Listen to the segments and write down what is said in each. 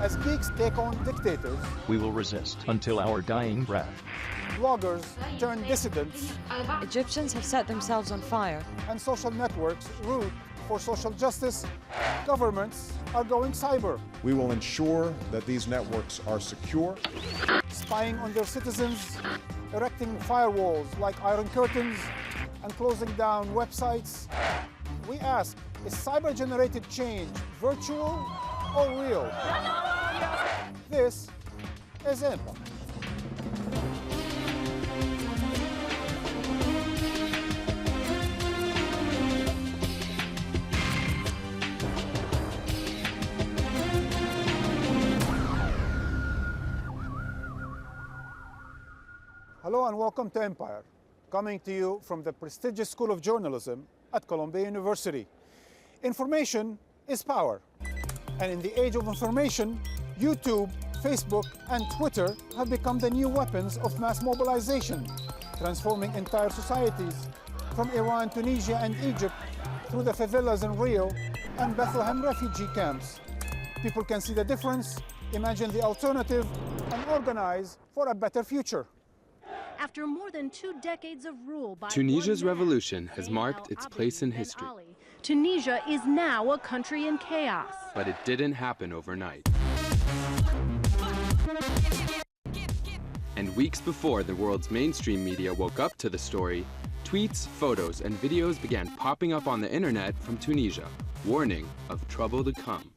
As geeks take on dictators, we will resist until our dying breath. bloggers turn dissidents, Egyptians have set themselves on fire. and social networks root for social justice, governments are going cyber, We will ensure that these networks are secure. spying on their citizens, erecting firewalls like Iron Curtains, and closing down websites. We ask, is cyber-generated change virtual or real? This is IMP. Hello and welcome to Empire, coming to you from the prestigious School of Journalism at Columbia University. Information is power. And in the age of information, YouTube, Facebook, and Twitter have become the new weapons of mass mobilization, transforming entire societies from Iran, Tunisia, and Egypt through the favelas in Rio and Bethlehem refugee camps. People can see the difference, imagine the alternative, and organize for a better future. After more than 2 decades of rule by Tunisia's one man, revolution has Zayn marked its al-Abidine place in Ben history. Ali, Tunisia is now a country in chaos. But it didn't happen overnight. And weeks before the world's mainstream media woke up to the story, tweets, photos, and videos began popping up on the internet from Tunisia, warning of trouble to come.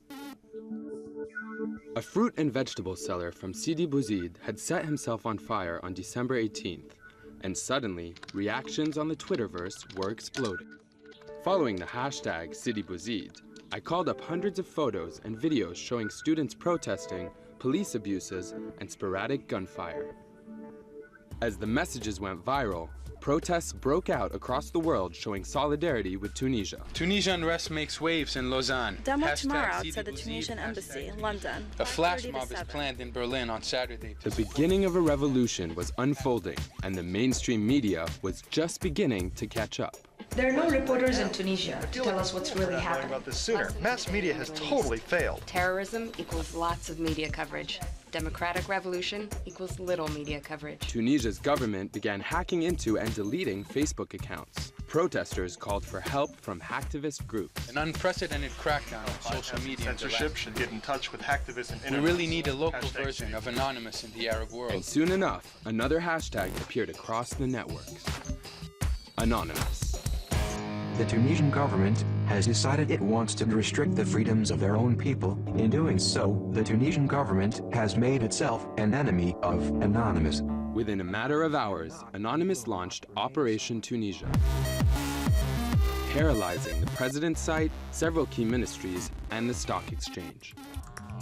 A fruit and vegetable seller from Sidi Bouzid had set himself on fire on December 18th, and suddenly, reactions on the Twitterverse were exploding. Following the hashtag Sidi Bouzid, I called up hundreds of photos and videos showing students protesting, police abuses, and sporadic gunfire. As the messages went viral, protests broke out across the world showing solidarity with Tunisia. Tunisian unrest makes waves in Lausanne. Demo Hashtag tomorrow Sidi outside the Bouzid, Tunisian embassy in London. A flash 5:30 to mob is 7. planned in Berlin on Saturday. The beginning of a revolution was unfolding, and the mainstream media was just beginning to catch up. There are no reporters in Tunisia to tell us what's really happening. About this sooner. Mass media has totally failed. Terrorism equals lots of media coverage. Democratic revolution equals little media coverage. Tunisia's government began hacking into and deleting Facebook accounts. Protesters called for help from hacktivist groups. An unprecedented crackdown on social media. Censorship should get in touch with hacktivists and We internet. really need a local version of Anonymous in the Arab world. And soon enough, another hashtag appeared across the networks. Anonymous. The Tunisian government has decided it wants to restrict the freedoms of their own people. In doing so, the Tunisian government has made itself an enemy of Anonymous. Within a matter of hours, Anonymous launched Operation Tunisia, paralyzing the president's site, several key ministries, and the stock exchange.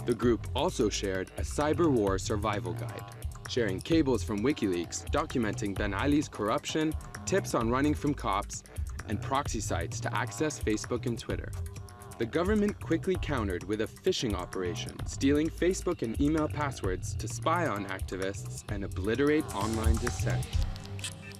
The group also shared a cyber war survival guide, sharing cables from WikiLeaks documenting Ben Ali's corruption, tips on running from cops, and proxy sites to access Facebook and Twitter. The government quickly countered with a phishing operation, stealing Facebook and email passwords to spy on activists and obliterate online dissent.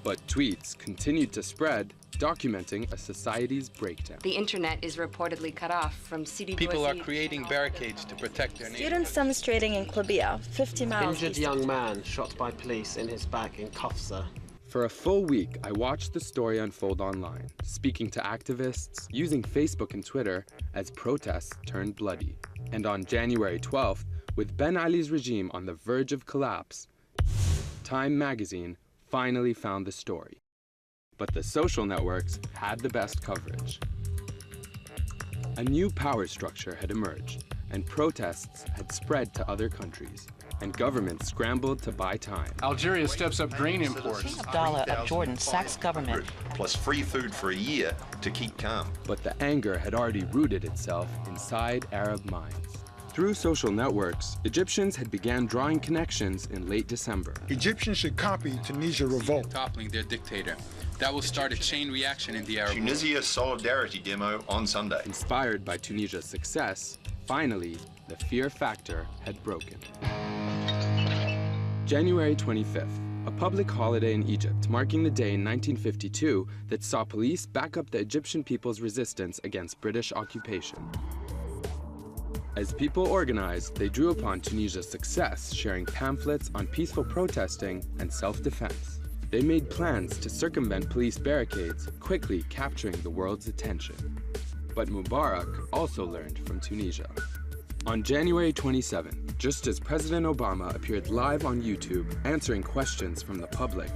But tweets continued to spread, documenting a society's breakdown. The internet is reportedly cut off from Sidi People are Bouzid. creating barricades to protect their neighborhood. Students demonstrating in Klabia, 50 miles Injured east young man shot by police in his back in Kafsa. For a full week, I watched the story unfold online, speaking to activists, using Facebook and Twitter as protests turned bloody. And on January 12th, with Ben Ali's regime on the verge of collapse, Time magazine finally found the story. But the social networks had the best coverage. A new power structure had emerged, and protests had spread to other countries, and governments scrambled to buy time. Algeria steps up grain imports. King Abdallah of Jordan sacks government. Plus free food for a year to keep calm. But the anger had already rooted itself inside Arab minds. Through social networks, Egyptians had began drawing connections in late December. Egyptians should copy Tunisia revolt. Toppling their dictator. That will start a chain reaction in the Arab world. Tunisia solidarity demo on Sunday. Inspired by Tunisia's success, finally, the fear factor had broken. January 25th, a public holiday in Egypt, marking the day in 1952 that saw police back up the Egyptian people's resistance against British occupation. As people organized, they drew upon Tunisia's success, sharing pamphlets on peaceful protesting and self-defense. They made plans to circumvent police barricades, quickly capturing the world's attention. But Mubarak also learned from Tunisia. On January 27, just as President Obama appeared live on YouTube answering questions from the public,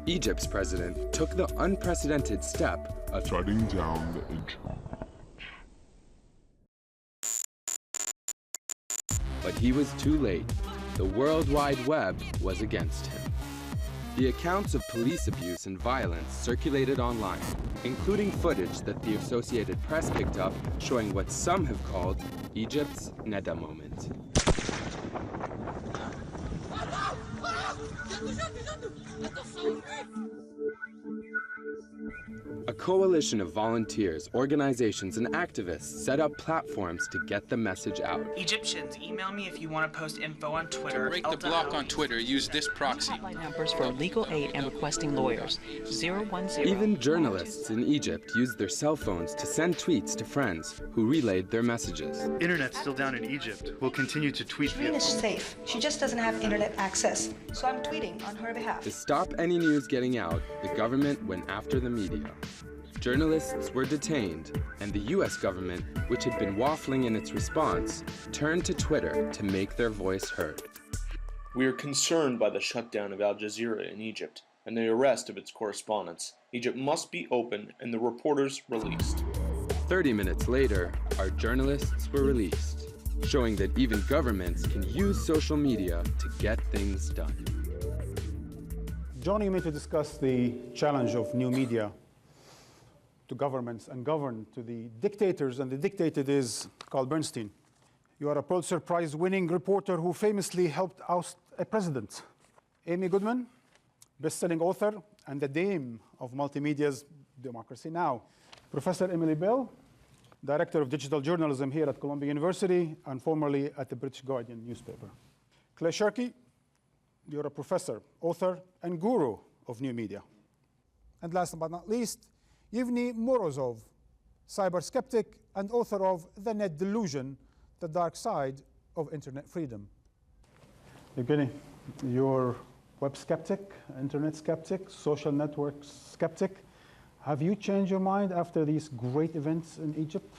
Egypt's president took the unprecedented step of shutting down the internet. But he was too late. The World Wide Web was against him. The accounts of police abuse and violence circulated online, including footage that the Associated Press picked up showing what some have called Egypt's Neda moment. A coalition of volunteers, organizations, and activists set up platforms to get the message out. Egyptians, email me if you want to post info on Twitter. To break the block on Twitter, use this proxy. Hotline numbers for legal aid and requesting lawyers. 010. Even journalists in Egypt used their cell phones to send tweets to friends who relayed their messages. Internet's still down in Egypt. We'll continue to tweet via Shireen is safe. She just doesn't have internet access. So I'm tweeting on her behalf. To stop any news getting out, the government went after the media. Journalists were detained, and the US government, which had been waffling in its response, turned to Twitter to make their voice heard. We are concerned by the shutdown of Al Jazeera in Egypt and the arrest of its correspondents. Egypt must be open and the reporters released. 30 minutes later, our journalists were released, showing that even governments can use social media to get things done. Joining me to discuss the challenge of new media to governments and govern to the dictators, and the dictated is Carl Bernstein. You are a Pulitzer Prize-winning reporter who famously helped oust a president. Amy Goodman, best-selling author and the dame of multimedia's Democracy Now! Professor Emily Bell, Director of Digital Journalism here at Columbia University and formerly at the British Guardian newspaper. Clay Shirky, you're a professor, author, and guru of new media. And last but not least, Yevgeny Morozov, cyber skeptic and author of The Net Delusion, The Dark Side of Internet Freedom. Yevgeny, you're web skeptic, internet skeptic, social network skeptic. Have you changed your mind after these great events in Egypt?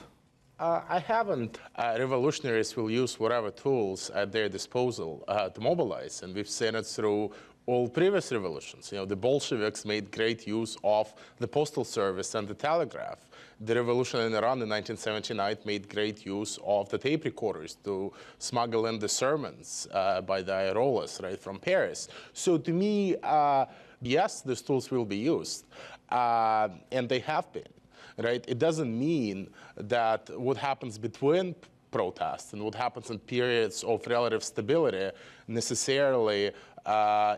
I haven't. Revolutionaries will use whatever tools at their disposal to mobilize, and we've seen it through all previous revolutions. You know, the Bolsheviks made great use of the postal service and the telegraph. The revolution in Iran in 1979 made great use of the tape recorders to smuggle in the sermons by the Ayatollahs, right, from Paris. So to me, yes, these tools will be used, and they have been. Right? It doesn't mean that what happens between protests and what happens in periods of relative stability necessarily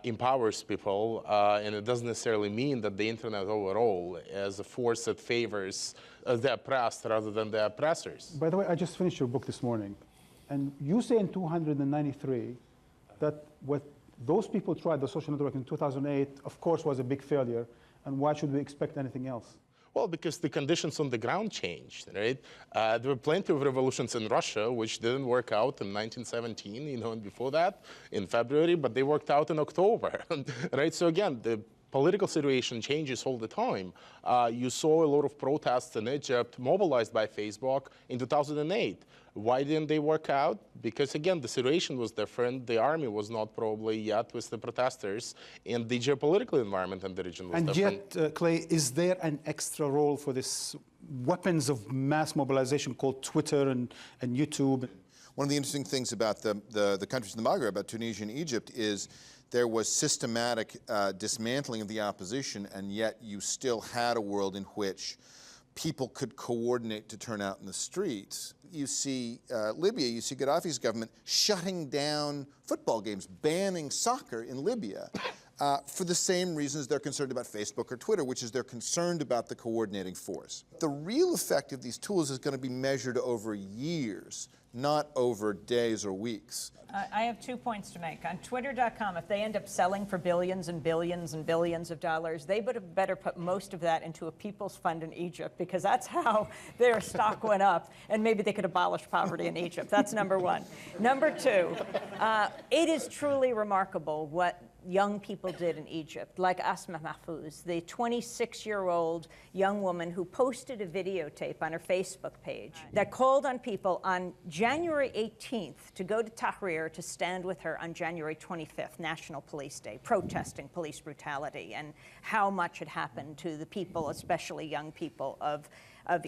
empowers people, and it doesn't necessarily mean that the internet overall is a force that favors the oppressed rather than the oppressors. By the way, I just finished your book this morning, and you say in 293 that what those people tried, the social network in 2008, of course, was a big failure, and why should we expect anything else? Well, because the conditions on the ground changed, right? There were plenty of revolutions in Russia which didn't work out in 1917, you know, and before that, in February, but they worked out in October, right? So again, the political situation changes all the time. You saw a lot of protests in Egypt mobilized by Facebook in 2008. Why didn't they work out? Because again, the situation was different. The army was not probably yet with the protesters, and the geopolitical environment in the region was different. And yet, Clay, is there an extra role for this weapons of mass mobilization called Twitter and YouTube? One of the interesting things about the countries in the Maghreb, about Tunisia and Egypt, is there was systematic dismantling of the opposition, and yet you still had a world in which people could coordinate to turn out in the streets. You see Libya, you see Gaddafi's government shutting down football games, banning soccer in Libya. for the same reasons they're concerned about Facebook or Twitter, which is they're concerned about the coordinating force. The real effect of these tools is going to be measured over years, not over days or weeks. I have 2 points to make. On Twitter.com, if they end up selling for billions and billions and billions of dollars, they better put most of that into a people's fund in Egypt, because that's how their stock went up, and maybe they could abolish poverty in Egypt. That's number one. Number two, it is truly remarkable what young people did in Egypt, like Asma Mahfouz, the 26-year-old young woman who posted a videotape on her Facebook page that called on people on January 18th to go to Tahrir to stand with her on January 25th, National Police Day, protesting police brutality and how much had happened to the people, especially young people of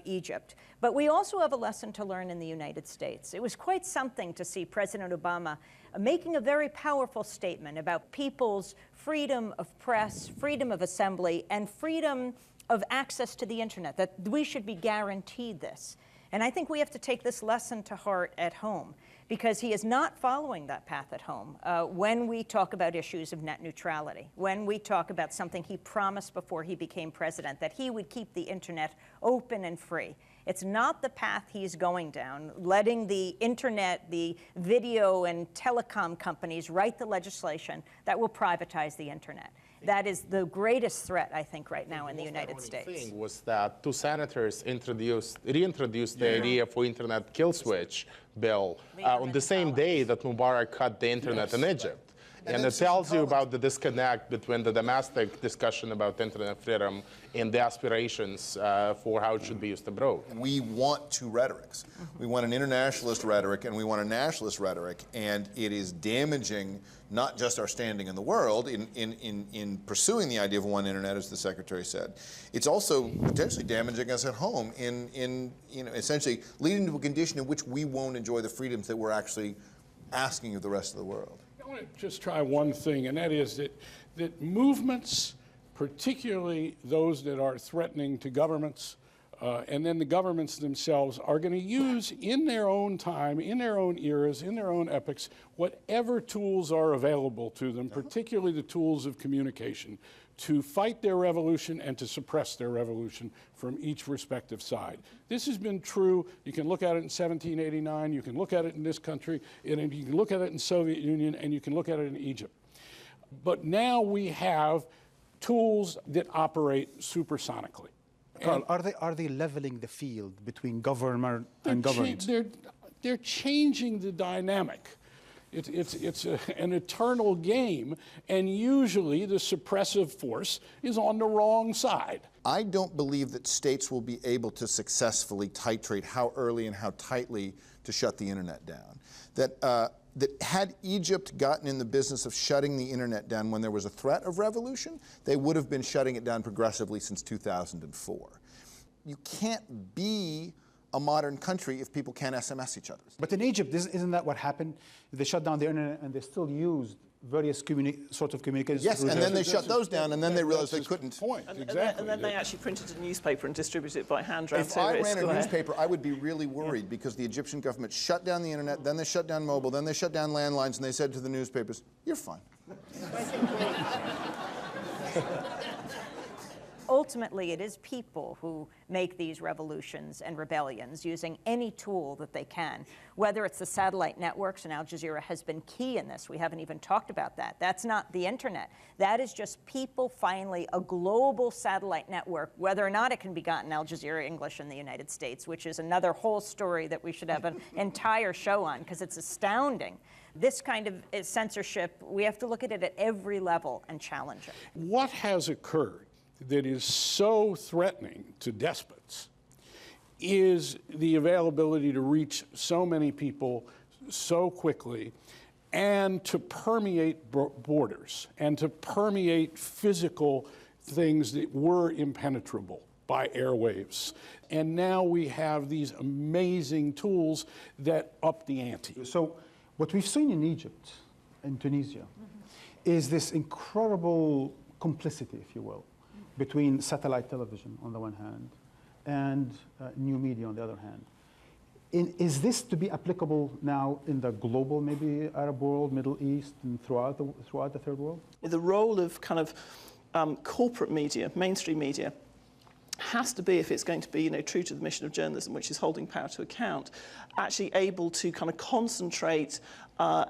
Egypt. But we also have a lesson to learn in the United States. It was quite something to see President Obama making a very powerful statement about people's freedom of press, freedom of assembly, and freedom of access to the internet, that we should be guaranteed this. And I think we have to take this lesson to heart at home, because he is not following that path at home when we talk about issues of net neutrality, when we talk about something he promised before he became president, that he would keep the internet open and free. It's not the path he's going down, letting the internet, the video and telecom companies write the legislation that will privatize the internet. That is the greatest threat, I think, right now in the United States. The thing was that two senators reintroduced the idea for internet kill switch bill on the same day that Mubarak cut the internet in Egypt. And it tells you about the disconnect between the domestic discussion about internet freedom and the aspirations for how it should be used abroad. We want two rhetorics. We want an internationalist rhetoric and we want a nationalist rhetoric, and it is damaging not just our standing in the world in pursuing the idea of one internet, as the Secretary said. It's also potentially damaging us at home in essentially leading to a condition in which we won't enjoy the freedoms that we're actually asking of the rest of the world. I want to just try one thing, and that is that movements, particularly those that are threatening to governments, and then the governments themselves, are going to use in their own time, in their own eras, in their own epochs, whatever tools are available to them, particularly the tools of communication, to fight their revolution and to suppress their revolution from each respective side. This has been true. You can look at it in 1789, you can look at it in this country, and you can look at it in the Soviet Union, and you can look at it in Egypt. But now we have tools that operate supersonically. Carl, are they leveling the field between government and government? They're changing the dynamic. It's an eternal game, and usually the suppressive force is on the wrong side. I don't believe that states will be able to successfully titrate how early and how tightly to shut the internet down. That had Egypt gotten in the business of shutting the internet down when there was a threat of revolution, they would have been shutting it down progressively since 2004. You can't be a modern country if people can't SMS each other. But in Egypt, isn't that what happened? They shut down the internet and they still used various sorts of communications. Yes, and then they shut those down, and then they realized they couldn't. And then they actually printed a newspaper and distributed it by hand around If I ran a newspaper, I would be really worried because the Egyptian government shut down the internet, then they shut down mobile, then they shut down landlines, and they said to the newspapers, "You're fine." Ultimately, it is people who make these revolutions and rebellions using any tool that they can, whether it's the satellite networks, and Al Jazeera has been key in this. We haven't even talked about that. That's not the internet. That is just people finally, a global satellite network, whether or not it can be gotten Al Jazeera English in the United States, which is another whole story that we should have an entire show on, because it's astounding. This kind of censorship, we have to look at it at every level and challenge it. What has occurred that is so threatening to despots is the availability to reach so many people so quickly and to permeate borders and to permeate physical things that were impenetrable by airwaves. And now we have these amazing tools that up the ante. So what we've seen in Egypt and Tunisia is this incredible complicity, if you will, between satellite television on the one hand and new media on the other hand. Is this to be applicable now in the global, maybe Arab world, Middle East, and throughout the third world? The role of kind of corporate media, mainstream media, has to be, if it's going to be, true to the mission of journalism, which is holding power to account, actually able to kind of concentrate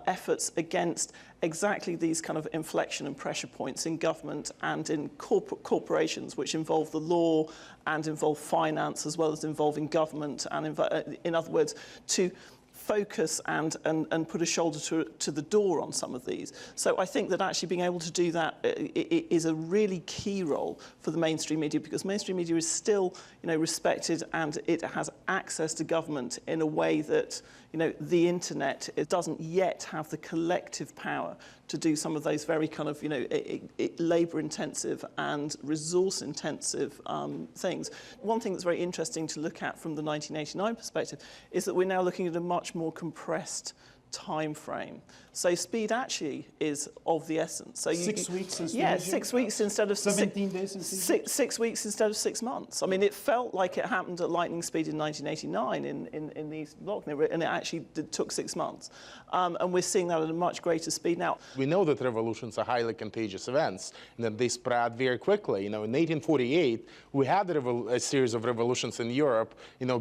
efforts against exactly these kind of inflection and pressure points in government and in corporations, which involve the law and involve finance, as well as involving government, and in other words, to focus and put a shoulder to the door on some of these. So I think that actually being able to do that is a really key role for the mainstream media, because mainstream media is still, respected, and it has access to government in a way that, the internet, it doesn't yet have the collective power to do some of those very kind of, labour-intensive and resource-intensive things. One thing that's very interesting to look at from the 1989 perspective is that we're now looking at a much more compressed time frame. So speed actually is of the essence. So 6 weeks instead. Yeah, 6 weeks instead of 17 days. In 6 weeks instead of 6 months. I mean, it felt like it happened at lightning speed in 1989 in the Eastern Bloc, and it actually took 6 months. And we're seeing that at a much greater speed now. We know that revolutions are highly contagious events, and that they spread very quickly. In 1848, we had a series of revolutions in Europe,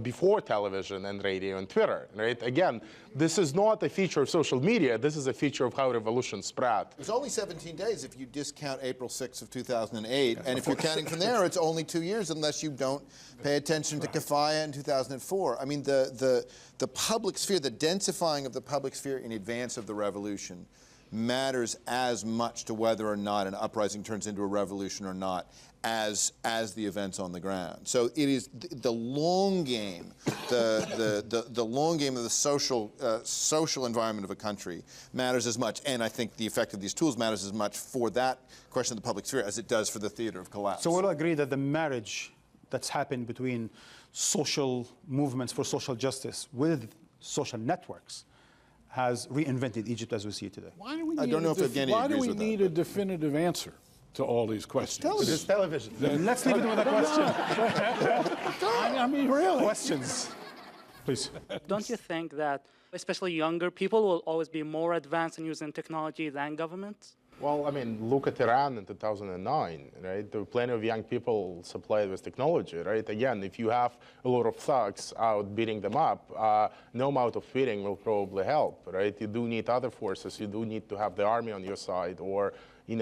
before television and radio and Twitter, right? Again, this is not a feature of social media. This is a feature of how revolutions spread. It was only 17 days if you discount April 6th of 2008, and if you're counting from there, it's only 2 years unless you don't pay attention to Kafaya in 2004. I mean, the public sphere, the densifying of the public sphere in advance of the revolution matters as much to whether or not an uprising turns into a revolution or not as the events on the ground. So it is the long game, the long game of the social environment of a country matters as much, and I think the effect of these tools matters as much for that question of the public sphere as it does for the theater of collapse. So we'll agree that the marriage that's happened between social movements for social justice with social networks has reinvented Egypt as we see it today. Why do we need I don't know if Evgeny why do agrees we with need that. a definitive answer to all these questions? It's television. Let's leave it with a question. I mean, really. Questions, please. Don't you think that especially younger people will always be more advanced in using technology than governments? Well, I mean, look at Iran in 2009, right? There were plenty of young people supplied with technology, right? Again, if you have a lot of thugs out beating them up, no amount of tweeting will probably help, right? You do need other forces. You do need to have the army on your side, or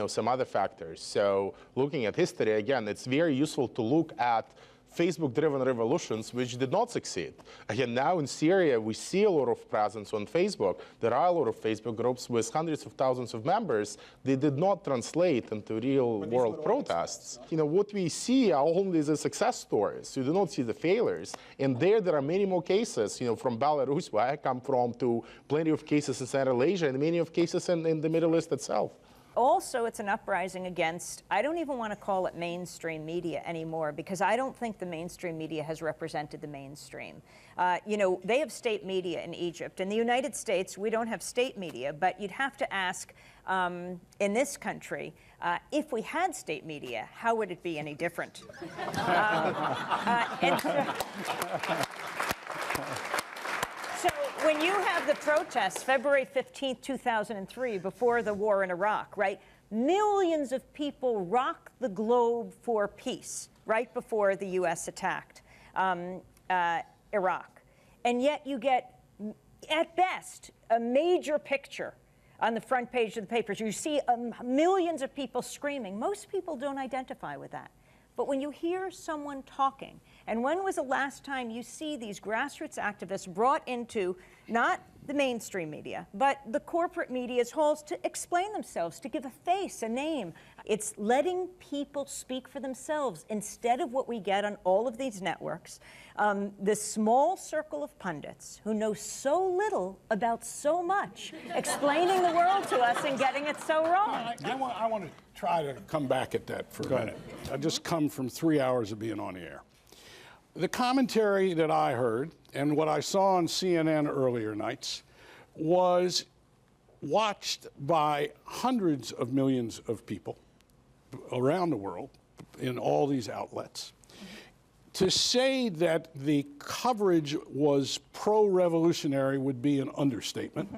some other factors. So looking at history, again, it's very useful to look at Facebook-driven revolutions which did not succeed. Again, now in Syria, we see a lot of presence on Facebook. There are a lot of Facebook groups with hundreds of thousands of members. They did not translate into real-world protests. What we see are only the success stories. You do not see the failures. And there are many more cases, from Belarus, where I come from, to plenty of cases in Central Asia, and many of cases in the Middle East itself. Also, it's an uprising against, I don't even want to call it mainstream media anymore, because I don't think the mainstream media has represented the mainstream. They have state media in Egypt. In the United States, we don't have state media, but you'd have to ask, in this country, if we had state media, how would it be any different? So when you have the protests, February 15th, 2003, before the war in Iraq, right? Millions of people rocked the globe for peace right before the U.S. attacked Iraq. And yet you get, at best, a major picture on the front page of the papers. You see millions of people screaming. Most people don't identify with that. But when you hear someone talking, and when was the last time you see these grassroots activists brought into not the mainstream media, but the corporate media's halls to explain themselves, to give a face, a name? It's letting people speak for themselves instead of what we get on all of these networks. This small circle of pundits who know so little about so much, explaining the world to us and getting it so wrong. I want to try to come back at that for a minute. I just come from 3 hours of being on the air. The commentary that I heard and what I saw on CNN earlier nights was watched by hundreds of millions of people around the world in all these outlets. To say that the coverage was pro-revolutionary would be an understatement.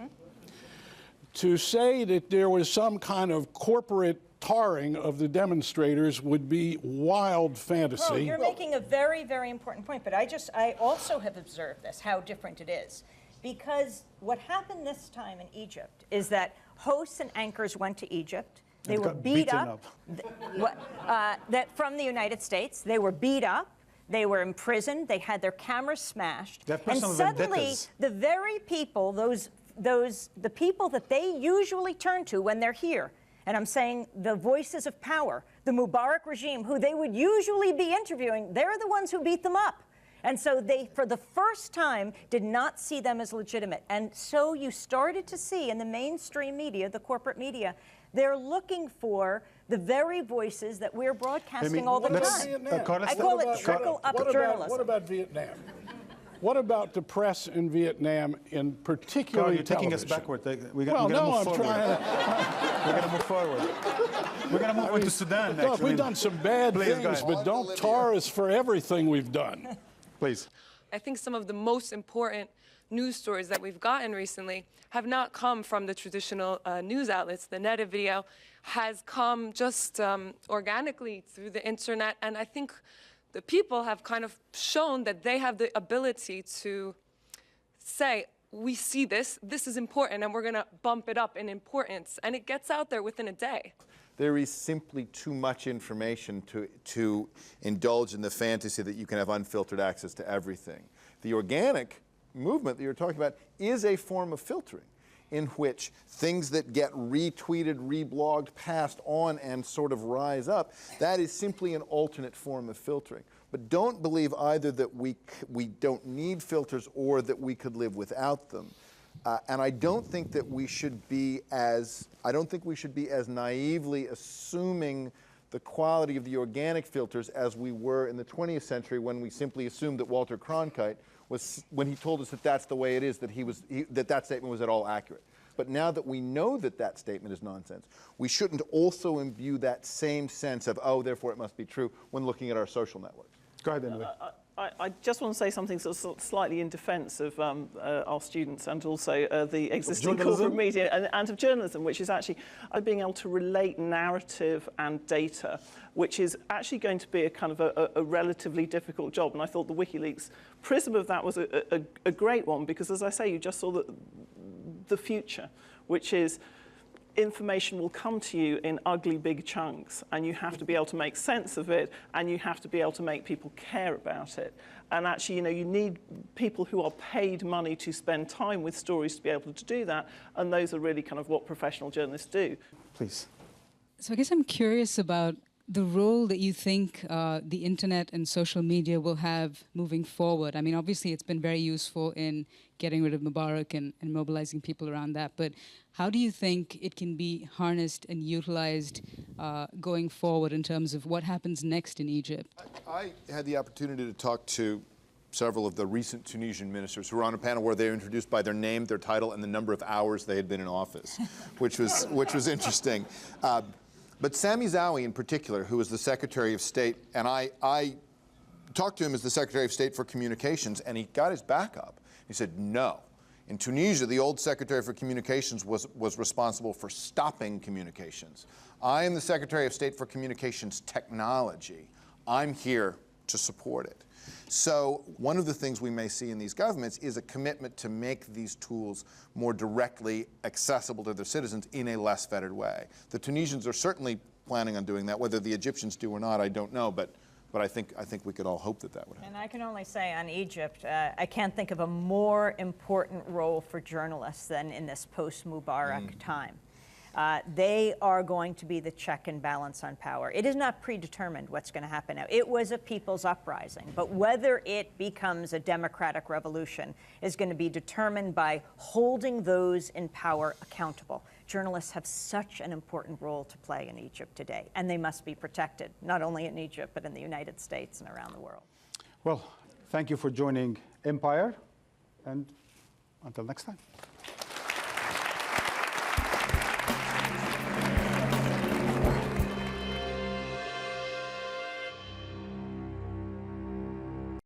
To say that there was some kind of corporate tarring of the demonstrators would be wild fantasy. Well, you're making a very, very important point, but I also have observed this, how different it is. Because what happened this time in Egypt is that hosts and anchors went to Egypt. They were beat up. That from the United States. They were beat up. They were imprisoned. They had their cameras smashed. And suddenly, the very people, the people that they usually turn to when they're here, and I'm saying the voices of power, the Mubarak regime, who they would usually be interviewing, they're the ones who beat them up. And so they, for the first time, did not see them as legitimate. And so you started to see in the mainstream media, the corporate media, they're looking for the very voices that we're broadcasting all the time. I call it trickle-up journalism. What about Vietnam? What about the press in Vietnam, in particular? Carl, you're taking us backward. We're going to move forward. We're going to move forward. We're going to move on to Sudan next. Look, we've done some bad things, but don't tar us for everything we've done. Please. I think some of the most important news stories that we've gotten recently have not come from the traditional news outlets. The native video has come just organically through the internet, and I think the people have kind of shown that they have the ability to say, we see this is important, and we're going to bump it up in importance, and it gets out there within a day. There is simply too much information to indulge in the fantasy that you can have unfiltered access to everything. The organic movement that you're talking about is a form of filtering in which things that get retweeted, reblogged, passed on, and sort of rise up, that is simply an alternate form of filtering. But don't believe either that we don't need filters or that we could live without them. And I don't think that we should be as naively assuming the quality of the organic filters as we were in the 20th century, when we simply assumed that Walter Cronkite was, when he told us that that's the way it is, that that statement was at all accurate. But now that we know that that statement is nonsense, we shouldn't also imbue that same sense of, oh, therefore it must be true, when looking at our social networks. Go ahead, anyway. I just want to say something sort of slightly in defence of our students and also the existing corporate media and of journalism, which is actually being able to relate narrative and data, which is actually going to be a kind of a relatively difficult job. And I thought the WikiLeaks prism of that was a great one, because, as I say, you just saw the future, which is information will come to you in ugly big chunks, and you have to be able to make sense of it, and you have to be able to make people care about it. And actually, you know, you need people who are paid money to spend time with stories to be able to do that, and those are really kind of what professional journalists do. Please. So I guess I'm curious about the role that you think the internet and social media will have moving forward. I mean, obviously, it's been very useful in getting rid of Mubarak and mobilizing people around that. But how do you think it can be harnessed and utilized going forward in terms of what happens next in Egypt? I had the opportunity to talk to several of the recent Tunisian ministers who were on a panel where they were introduced by their name, their title, and the number of hours they had been in office, which was interesting. But Sami Zawi in particular, who was the Secretary of State, and I talked to him as the Secretary of State for Communications, and he got his back up. He said, no. In Tunisia, the old Secretary for Communications was responsible for stopping communications. I am the Secretary of State for Communications Technology. I'm here to support it. So one of the things we may see in these governments is a commitment to make these tools more directly accessible to their citizens in a less fettered way. The Tunisians are certainly planning on doing that. Whether the Egyptians do or not, I don't know, but I think we could all hope that that would happen. And I can only say on Egypt, I can't think of a more important role for journalists than in this post-Mubarak time. They are going to be the check and balance on power. It is not predetermined what's going to happen now. It was a people's uprising, but whether it becomes a democratic revolution is going to be determined by holding those in power accountable. Journalists have such an important role to play in Egypt today, and they must be protected, not only in Egypt, but in the United States and around the world. Well, thank you for joining Empire, and until next time.